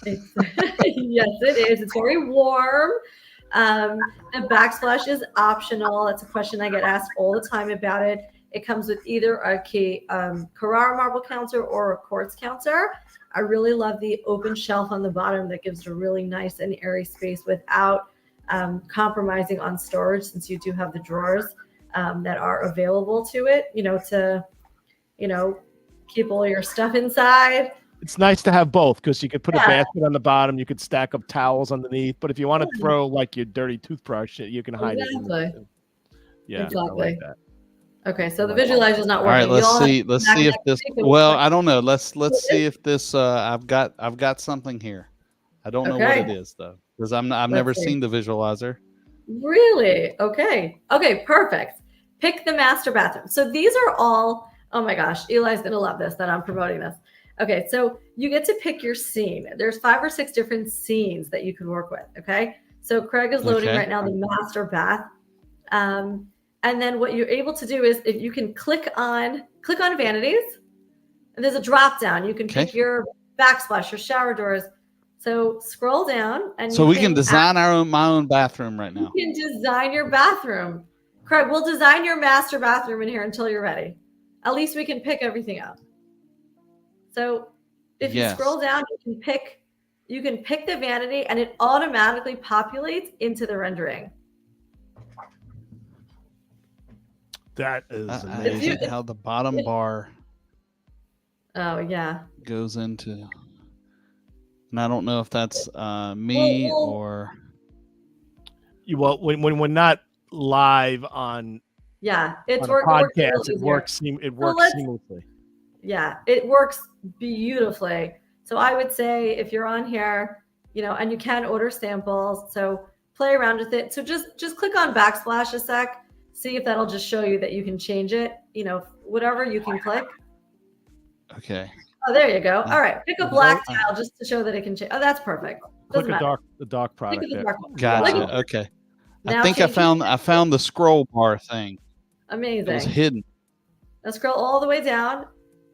Yes, it is. It's very warm. The backsplash is optional. That's a question I get asked all the time about it. It comes with either a Carrara marble counter or a quartz counter. I really love the open shelf on the bottom that gives it a really nice and airy space without compromising on storage, since you do have the drawers that are available to it, to keep all your stuff inside. It's nice to have both, because you could put a basket on the bottom, you could stack up towels underneath, but if you want to throw like your dirty toothbrush, you can hide it. Yeah, exactly. I like that. Okay, so the visualizer is not working. All right, let's see if this. Well, I don't know. Let's see if this. I've got something here. I don't know what it is though, because I've never seen the visualizer. Really? Okay. Okay. Perfect. Pick the master bathroom. So these are all. Oh my gosh, Eli's gonna love this that I'm promoting this. Okay, so you get to pick your scene. There's 5 or 6 different scenes that you can work with. Okay, so Craig is loading right now the master bath. And then what you're able to do is, if you can click on vanities, and there's a drop down. You can pick your backsplash, your shower doors. So scroll down, and so we can design my own bathroom right now. You can design your bathroom. Craig, we'll design your master bathroom in here until you're ready. At least we can pick everything up. So if you scroll down, you can pick the vanity, and it automatically populates into the rendering. That is amazing. How the bottom bar goes into, and I don't know if that's me or when we're not live on it's on a podcast, it works seamlessly. Yeah, it works beautifully. So I would say if you're on here, and you can order samples, so play around with it. So just click on backsplash a sec. See if that'll just show you that you can change it. Whatever you can click. Okay. Oh, there you go. All right. Pick a black tile just to show that it can change. Oh, that's perfect. Click the dark product. Gotcha. Okay. I think I found the scroll bar thing. Amazing. It was hidden. Now scroll all the way down.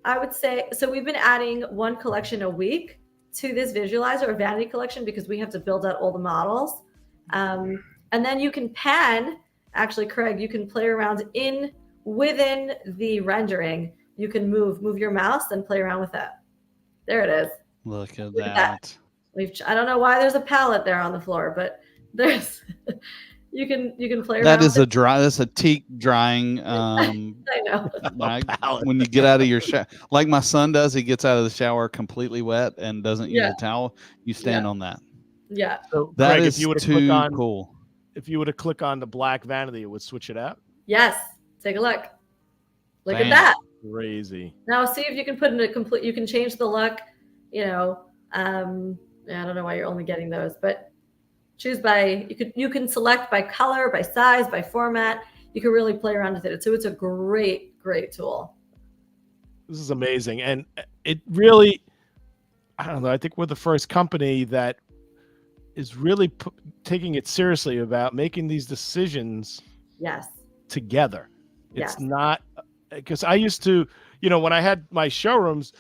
I would say, so we've been adding 1 collection a week to this visualizer or vanity collection, because we have to build out all the models. And then you can pan. Actually, Craig, you can play around within the rendering. You can move your mouse and play around with that. There it is. Look at that. I don't know why there's a palette there on the floor, but there's you can play around. That's a teak drying. I know. When you get out of your shower, like my son does, he gets out of the shower completely wet and doesn't use a towel. You stand on that. Yeah. So that Craig, is too cool. If you were to click on the black vanity, it would switch it out. Yes. Take a look. Look at that. crazy. Now see if you can put in a complete. You can change the look. You know, I don't know why you're only getting those, but choose by. You can select by color, by size, by format. You can really play around with it. So it's a great tool. This is amazing, and it really. I don't know. I think we're the first company that is really taking it seriously about making these decisions. Yes. Together. It's not because I used to, when I had my showrooms,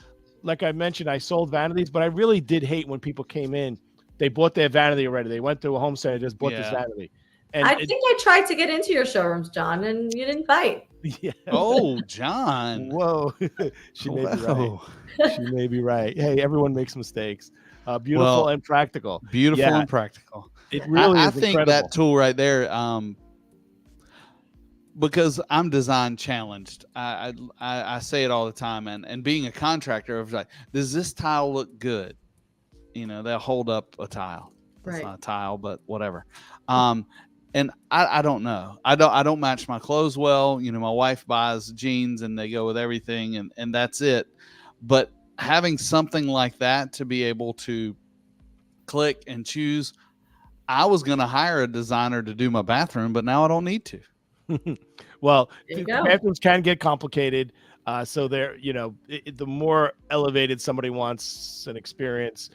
like I mentioned, I sold vanities, but I really did hate when people came in. They bought their vanity already. They went to a home center, just bought this vanity. And I think I tried to get into your showrooms, Jon, and you didn't bite. Yeah. Oh, Jon. Whoa. She may be right. She may be right. Hey, everyone makes mistakes. Beautiful and practical. Beautiful and practical. It really I is think incredible. that tool right there, because I'm design challenged. I say it all the time, and being a contractor, I was like, does this tile look good? They'll hold up a tile. It's not a tile, but whatever. And I don't know. I don't match my clothes well. My wife buys jeans and they go with everything, and that's it. But having something like that to be able to click and choose, I was going to hire a designer to do my bathroom, but now I don't need to. Well, bathrooms can get complicated. So the more elevated somebody wants an experience,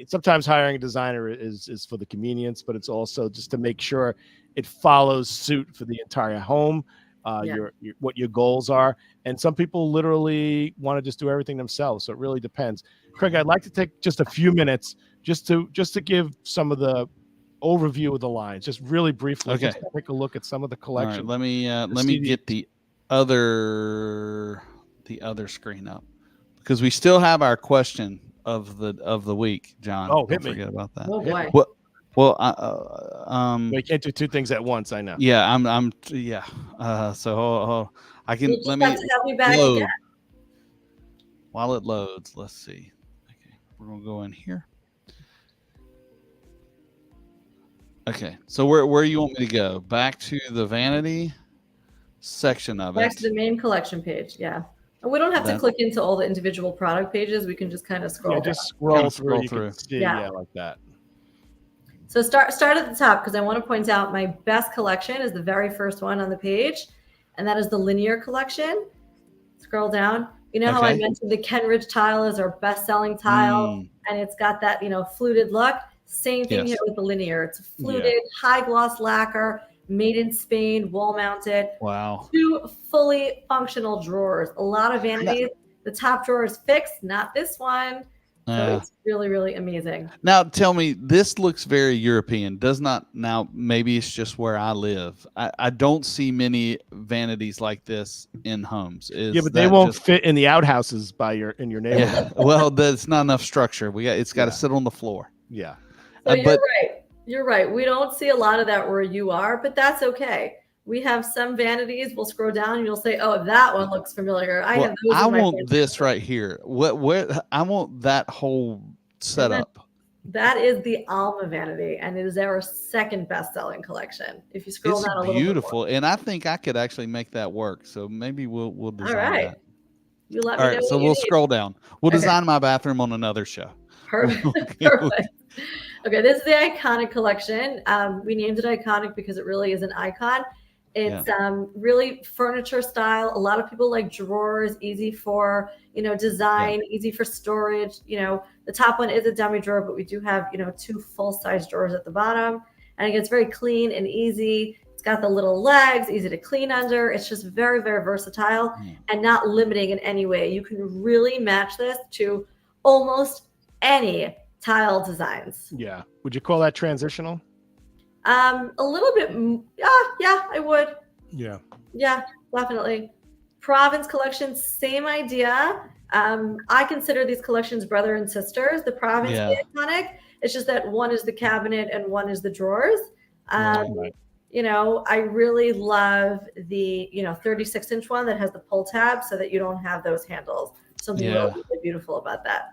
sometimes hiring a designer is for the convenience, but it's also just to make sure it follows suit for the entire home, what your goals are. And some people literally want to just do everything themselves. So it really depends. Craig, I'd like to take just a few minutes just to give some of the overview of the lines, just really briefly. Okay. Just take a look at some of the collection. All right, let me get the other screen up, because we still have our question of the week, Jon. Oh, hit me. Forget about that. Oh boy. We can't do two things at once. I know. Yeah, so I can let me help you back load. again. While it loads. Let's see. Okay, we're gonna go in here. Okay, so where you want me to go? Back to the vanity section of it. Back to the main collection page. Yeah. And we don't have to click into all the individual product pages. We can just kind of scroll. Just scroll through. You through. can see, like that. So start at the top, because I want to point out my best collection is the very first one on the page, and that is the linear collection. Scroll down. You know how I mentioned the Kenridge tile is our best-selling tile, and it's got that fluted look. Same thing here with the linear. It's a fluted, high gloss lacquer, made in Spain, wall mounted. Wow. 2 fully functional drawers. A lot of vanities. The top drawer is fixed, not this one. So it's really, really amazing. Now tell me, this looks very European. Does not, now maybe it's just where I live. I don't see many vanities like this in homes. But they won't fit in the outhouses in your neighborhood. Yeah. Well, there's not enough structure. It's got to sit on the floor. Yeah. So you're right. You're right. We don't see a lot of that where you are, but that's okay. We have some vanities. We'll scroll down and you'll say, "Oh, that one looks familiar." I have those. I want this right here. What I want that whole setup. That is the Alma vanity, and it is our second best-selling collection. If you scroll down a little bit beautiful, and I think I could actually make that work. So maybe we'll design that. You let me know. All right, so we'll scroll down. We'll design my bathroom on another show. Perfect. Perfect. Okay, this is the iconic collection. We named it iconic because it really is an icon. It's really furniture style. A lot of people like drawers, easy for design, easy for storage. The top one is a dummy drawer, but we do have 2 full-size drawers at the bottom, and it gets very clean and easy. It's got the little legs, easy to clean under. It's just very, very versatile and not limiting in any way. You can really match this to almost any tile designs. Yeah. Would you call that transitional? A little bit. Yeah, I would. Yeah. Yeah, definitely. Province collection, same idea. I consider these collections brother and sisters. The Province is iconic. It's just that one is the cabinet and one is the drawers. I really love the 36-inch one that has the pull tab so that you don't have those handles. Something really, really beautiful about that.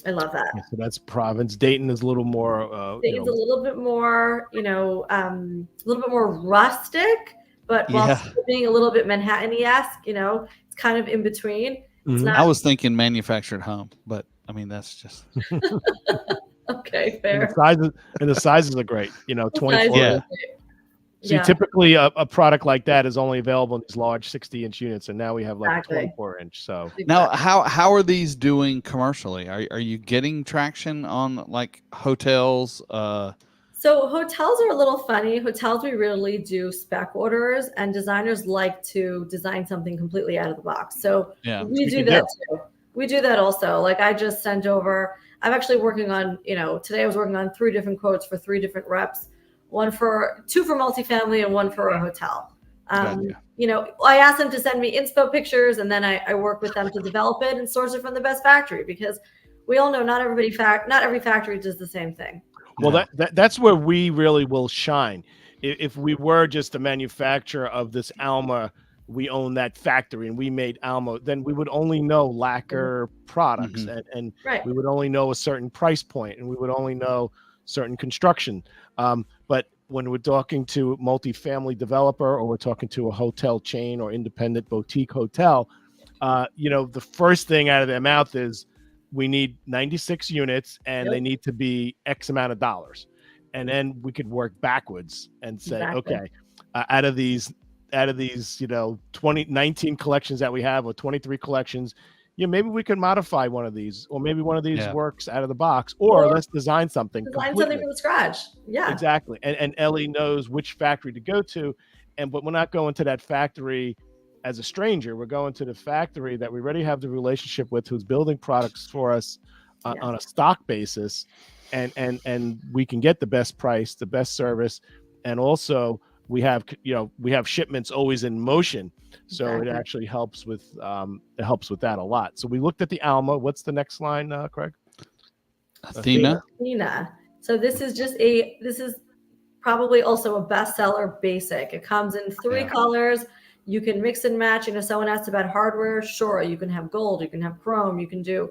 I love that. So that's Province. Dayton is a little more. Dayton's a little bit more, a little bit more rustic, but while still being a little bit Manhattan-esque. It's kind of in between. It's I was thinking manufactured home, but I mean that's just okay, And fair. the sizes are great. 24. Yeah. See, typically a product like that is only available in these large 60-inch units, and now we have like 24-inch. So now, how are these doing commercially? Are you getting traction on like hotels? So hotels are a little funny. Hotels, we really do spec orders, and designers like to design something completely out of the box. So we do that too. We do that also. Like I just sent over, I'm actually working on, today I was working on 3 different quotes for 3 different reps, 2 for multifamily and 1 for a hotel. I asked them to send me inspo pictures, and then I work with them to develop it and source it from the best factory, because we all know not every factory does the same thing. Well, that's where we really will shine. If we were just a manufacturer of this Alma, we own that factory and we made Alma, then we would only know lacquer products, and we would only know a certain price point, and we would only know certain construction. But when we're talking to a multifamily developer, or we're talking to a hotel chain or independent boutique hotel, the first thing out of their mouth is, we need 96 units, and they need to be X amount of dollars. And then we could work backwards and say, okay, out of these 19 collections that we have, or 23 collections, maybe we could modify one of these, or maybe one of these works out of the box, or let's design something something from scratch. Yeah, exactly. And Ellie knows which factory to go to, but we're not going to that factory as a stranger. We're going to the factory that we already have the relationship with, who's building products for us on a stock basis, and we can get the best price, the best service, and also we have shipments always in motion, so it actually helps with that a lot. So we looked at the Alma. What's the next line, Craig? Athena. So this is probably also a bestseller basic. It comes in 3 colors. You can mix and match. Someone asked about hardware. Sure, you can have gold, you can have chrome, you can do,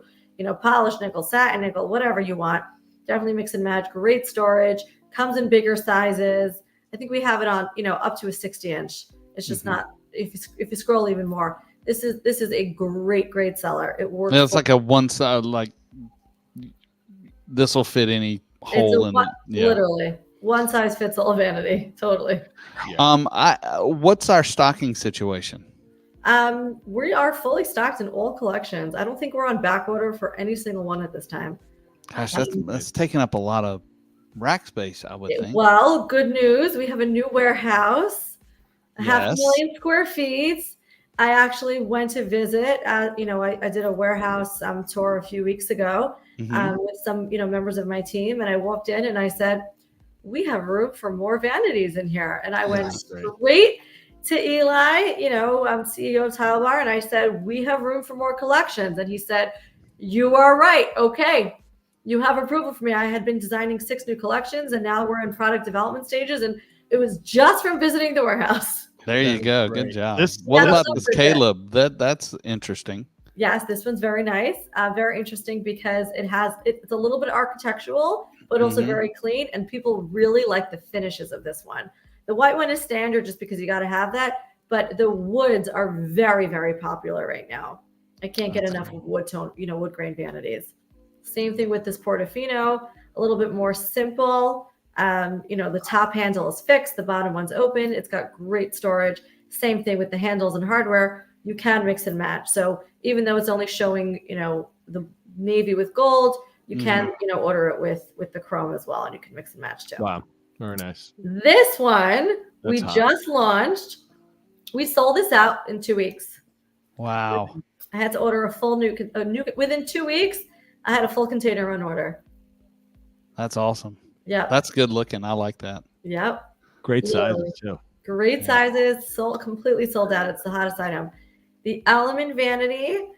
polished nickel, satin nickel, whatever you want. Definitely mix and match. Great storage. Comes in bigger sizes. I think we have it on, up to a 60-inch. It's just not. If you scroll even more, this is a great seller. It works. It's like a one side. Like this will fit any hole in it. Literally. One size fits all vanity. Totally. What's our stocking situation? We are fully stocked in all collections. I don't think we're on back order for any single one at this time. Gosh, that's taking up a lot of rack space, I would think. Well, good news. We have a new warehouse, 500,000 square feet. I actually went to visit. I did a warehouse tour a few weeks ago with some, members of my team, and I walked in and I said, we have room for more vanities in here. And I went straight to Eli, I'm CEO of Tile Bar, and I said, we have room for more collections. And he said, you are right. Okay, you have approval for me. I had been designing 6 new collections, and now we're in product development stages. And it was just from visiting the warehouse. There you go. Great. Good job. What about this Caleb? That's interesting. Yes, this one's very nice. Very interesting because it's a little bit architectural, but also very clean, and people really like the finishes of this one. The white one is standard just because you got to have that, but the woods are very, very popular right now. I can't get enough of wood tone, wood grain vanities. Same thing with this Portofino, a little bit more simple. The top handle is fixed, the bottom one's open. It's got great storage. Same thing with the handles and hardware. You can mix and match. So even though it's only showing, the navy with gold, you can, order it with the chrome as well, and you can mix and match too. Wow, very nice. This one we just launched. We sold this out in 2 weeks. Wow! I had to order a full new within 2 weeks. I had a full container on order. That's awesome. Yeah, that's good looking. I like that. Yep. Great sizes too. Great sizes. Completely sold out. It's the hottest item. The Element Vanity.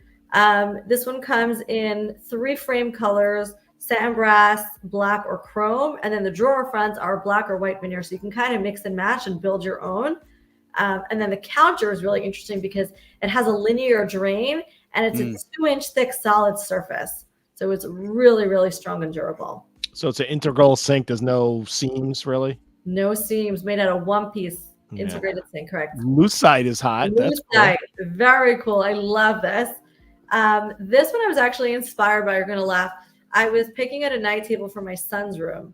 This one comes in 3 frame colors: satin brass, black, or chrome. And then the drawer fronts are black or white veneer. So you can kind of mix and match and build your own. And then the counter is really interesting because it has a linear drain, and it's a 2-inch thick solid surface. So it's really, really strong and durable. So it's an integral sink. There's no seams, really? No seams, made out of one piece Integrated sink, correct. Lucite is hot. That's Lucite, cool. Very cool. I love this. This one I was actually inspired by. You're going to laugh. I was picking at a night table for my son's room.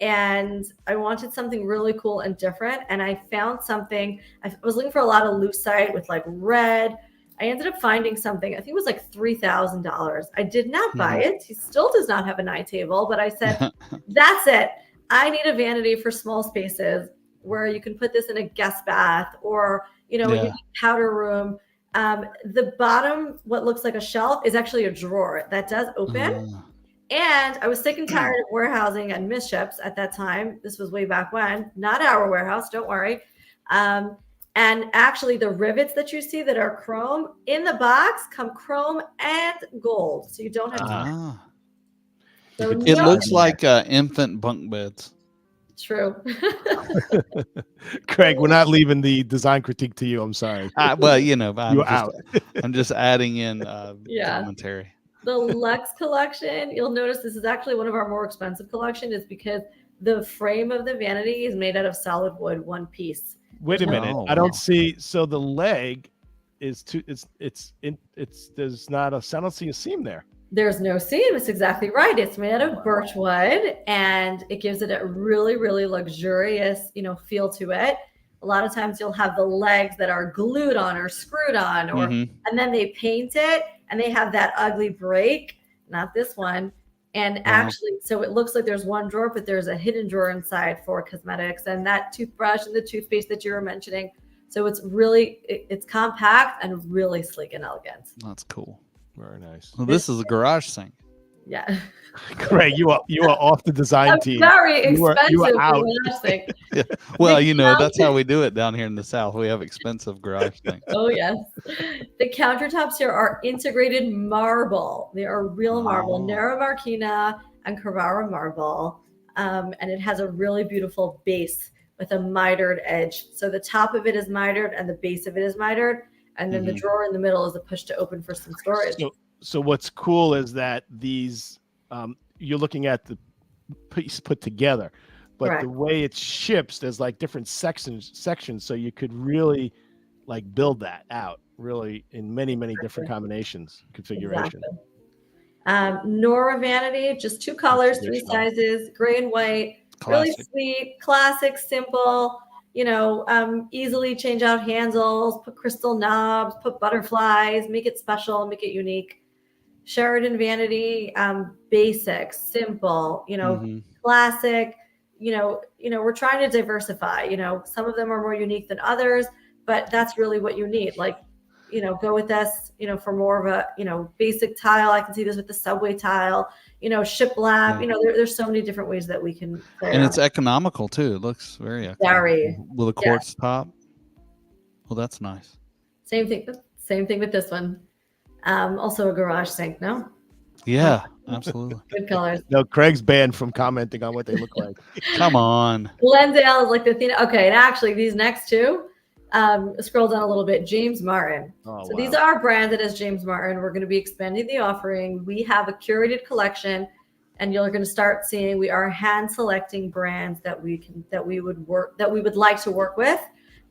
And I wanted something really cool and different. And I found something. I was looking for a lot of lucite with like red. I ended up finding something. I think it was like $3,000. I did not buy it. He still does not have a night table, but I said, that's it. I need a vanity for small spaces where you can put this in a guest bath or, you know, a powder room. The bottom, what looks like a shelf, is actually a drawer that does open. And I was sick and tired of warehousing and midships at that time. This was way back when, not our warehouse, don't worry. And actually the rivets that you see that are chrome in the box come chrome and gold. So you don't have to. So it looks like infant bunk beds. True. Craig, we're not leaving the design critique to you. I'm sorry. Well, you know, I'm just adding in commentary. The Lux collection, you'll notice this is actually one of our more expensive collection, is because the frame of the vanity is made out of solid wood, one piece. Wait a minute. I don't see. So the leg is there's not a, I don't see a seam there. There's no seam. It's exactly right. It's made out of birch wood, and it gives it a really, really luxurious, you know, feel to it. A lot of times you'll have the legs that are glued on or screwed on, or and then they paint it and they have that ugly break. Not this one. And actually, so it looks like there's one drawer, but there's a hidden drawer inside for cosmetics and that toothbrush and the toothpaste that you were mentioning. So it's really, it's compact and really sleek and elegant. That's cool. Very nice. Well, this is a garage sink. Yeah. Craig, you are off the design team. Very expensive you are out. garage sink. Yeah. Well, you know, that's how we do it down here in the South. We have expensive garage sinks. Oh, yes. The countertops here are integrated marble. They are real marble, Nera Marquina and Carrara marble. And it has a really beautiful base with a mitered edge. So the top of it is mitered and the base of it is mitered. And then the drawer in the middle is a push to open for some storage. So what's cool is that these, you're looking at the piece put together, but Correct. The way it ships, there's like different sections. So you could really like build that out really in many, many different combinations, configuration. Exactly. Nora Vanity, just 2 colors, 3 sizes, gray and white, Classic. really sweet, classic, simple. You know, easily change out handles, put crystal knobs, put butterflies, make it special, make it unique. Sheridan Vanity, basic, simple, you know, classic, you know, we're trying to diversify, you know, some of them are more unique than others, but that's really what you need. Like, you know, go with us, you know, for more of a, you know, basic tile. I can see this with the subway tile, you know, shiplap, you know, there's so many different ways that we can play and around. it's economical too. It looks very economical. With a quartz top. Well, that's nice. Same thing with this one. Also a garage sink, no? Yeah, absolutely. Good colors. No, Craig's banned from commenting on what they look like. Come on. Glendale is like the thing. Okay, and actually these next two, scroll down a little bit, James Martin. So these are branded as James Martin. We're going to be expanding the offering. We have a curated collection, and you're going to start seeing we are hand selecting brands that we would like to work with,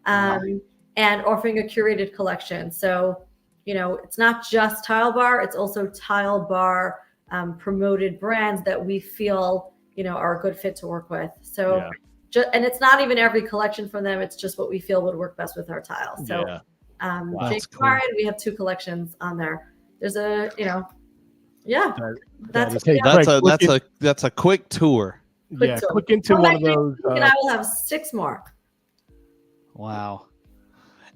and offering a curated collection. So, you know, it's not just Tile Bar, it's also Tile Bar promoted brands that we feel, you know, are a good fit to work with. So, and it's not even every collection from them. It's just what we feel would work best with our tiles. So, James Martin, we have 2 collections on there. There's a, you know, that's a quick tour. Quick into one of those. And I will have 6 more. Wow.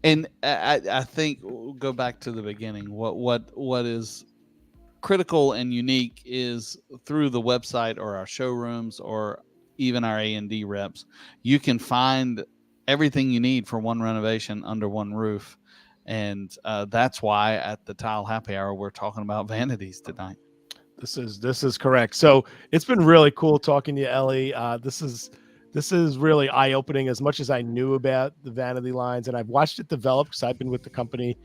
And I think we'll go back to the beginning. What is critical and unique is through the website or our showrooms or even our A&D reps, you can find everything you need for one renovation under one roof. And that's why at the Tile Happy Hour, we're talking about vanities tonight. This is correct. So it's been really cool talking to you, Ellie. This is really eye-opening as much as I knew about the vanity lines, and I've watched it develop because I've been with the company,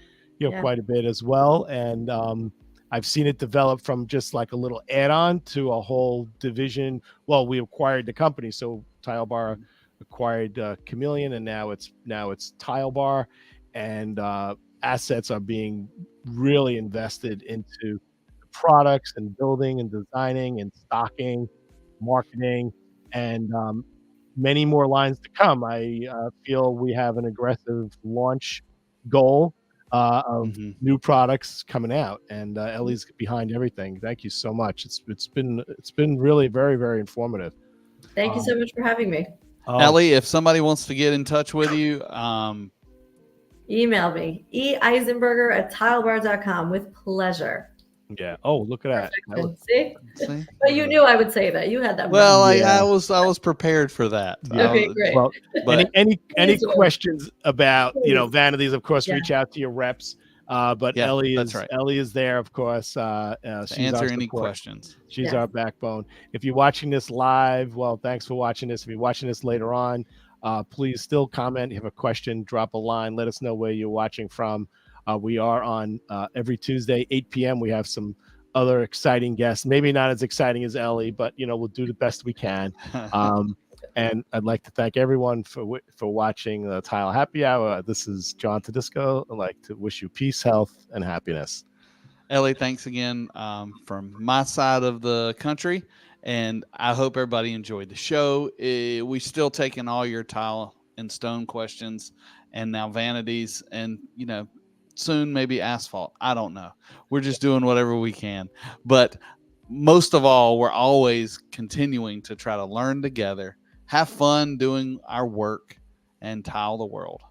quite a bit as well. And I've seen it develop from just like a little add-on to a whole division. Well, we acquired the company, so Tile Bar acquired Chameleon, and now it's Tile Bar, and assets are being really invested into products and building and designing and stocking, marketing, and many more lines to come. I feel we have an aggressive launch goal of new products coming out, and Ellie's behind everything. Thank you so much. It's been really very, very informative. Thank you so much for having me. Ellie, if somebody wants to get in touch with you, email me, eisenberger@tilebar.com, with pleasure. Yeah. Oh, look at that. See? But you knew I would say that. You had that. Well, I was prepared for that. Okay, great. Well, but any questions about vanities? Of course, reach out to your reps. But Ellie is there, of course. She's answer any questions. She's our backbone. If you're watching this live, well, thanks for watching this. If you're watching this later on, please still comment. If you have a question, drop a line. Let us know where you're watching from. We are on every Tuesday, 8 p.m. We have some other exciting guests. Maybe not as exciting as Ellie, but we'll do the best we can. And I'd like to thank everyone for watching the Tile Happy Hour. This is John Tedisco. I'd like to wish you peace, health, and happiness. Ellie, thanks again from my side of the country, and I hope everybody enjoyed the show. We still taking all your tile and stone questions, and now vanities, and soon maybe asphalt. I don't know. We're just doing whatever we can. But most of all, we're always continuing to try to learn together, have fun doing our work, and tile the world.